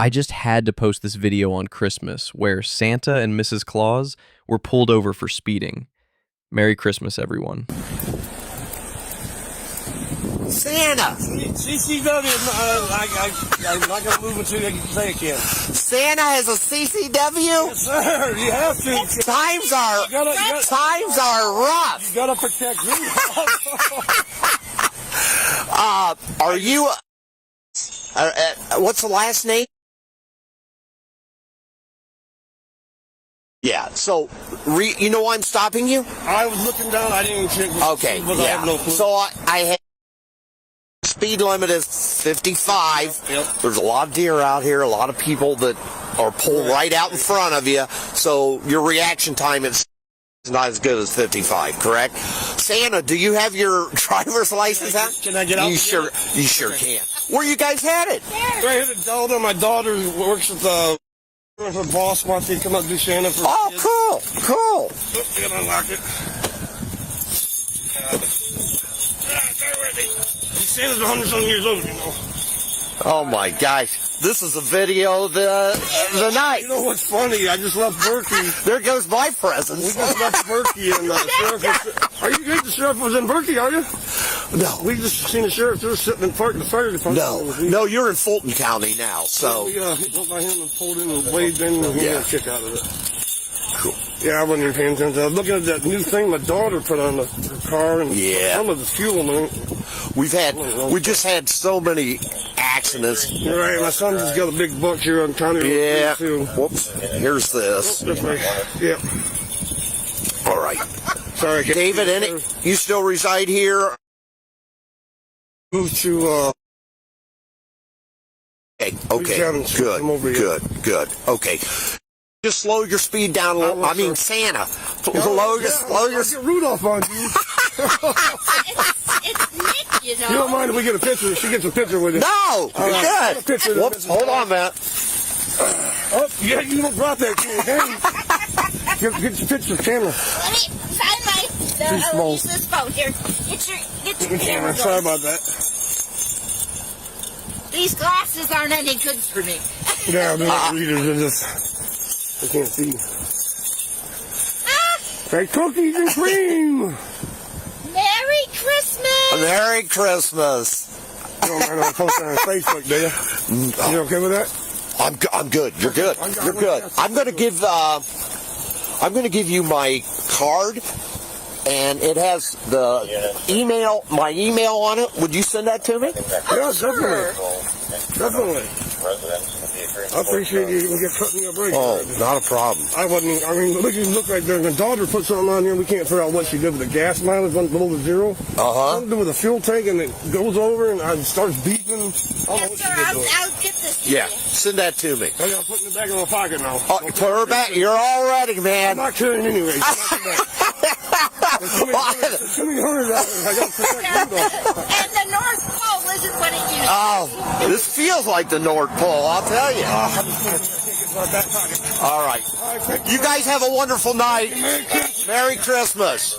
I just had to post this video on Christmas where Santa and Mrs. Claus were pulled over for speeding. Merry Christmas, everyone. Santa! CCW, I'm not going to move until you say it again. Santa has a CCW? Yes, sir, you have to. Times are rough. You got to protect me. Are you... what's the last name? Yeah, so, you know why I'm stopping you? I was looking down, I didn't check. Okay, I yeah. have no clue. So I had... Speed limit is 55. Yep. There's a lot of deer out here, a lot of people that are pulled right out in front of you, so your reaction time is not as good as 55, correct? Santa, do you have your driver's license out? Can I get out? You sure can. Where you guys headed? Right here to Delta. My daughter works at the her boss wants me to come up and do Santa for kids. Cool. Oh, can I unlock it? Santa's 100-some years old, you know. Oh my gosh. This is a video of the night. You know what's funny? I just left Berkey. There goes my We presents. just left Berkey and the sheriff was... Are you good? The sheriff was in Berkey, are you? No. We just seen the sheriff. They're sitting in park. The fire department. No, you're in Fulton County now, so... We went by him and pulled in and waved in and he got a kick out of it. Cool. Yeah, I wasn't even paying attention. I was looking at that new thing my daughter put on her car and some of the fuel in it. We just had so many accidents. You're right, my son just got a big buck here on County Road. Yeah. Too. Whoops. Here's this. This way. Yeah. All right. Sorry, David, you still reside here? Moved to, Okay. Good. Okay. Just slow your speed down a little. I mean, Santa. Slow your I'll get Rudolph on you. It's Nick, you know. You don't mind if we get a picture? She gets a picture with you. No! Good. Whoops, hold on, man. Oh, yeah, you don't drop that. Get your picture, camera. Let me find my... use this phone here. Get your camera. Sorry about that. These glasses aren't any good for me. Yeah, they're not readers. They're just... I can't see. Hey, cookies and cream! Merry Christmas! Merry Christmas. You don't mind if I post it on Facebook, do you? You okay with that? I'm good. You're good. You're good. I'm going to give you my card, and it has the my email on it. Would you send that to me? Yeah, definitely. I appreciate you putting me a break. Oh, not a problem. I look like there's a daughter put something on here. We can't figure out what she did with the gas mileage went below the zero. Something to do with the fuel tank, and it goes over and it starts beeping. I don't know what she did to it. I'll get this to Yeah, you. send that to me. I got put it back in my pocket now. Put her back. You're all ready, man. I'm not carrying anyway. Too many hundred dollars. I got to protect Rudolph. And the North Pole isn't what it used to be. Oh, this feels like the North Pole, I'll tell you. All right. You guys have a wonderful night. Merry Christmas.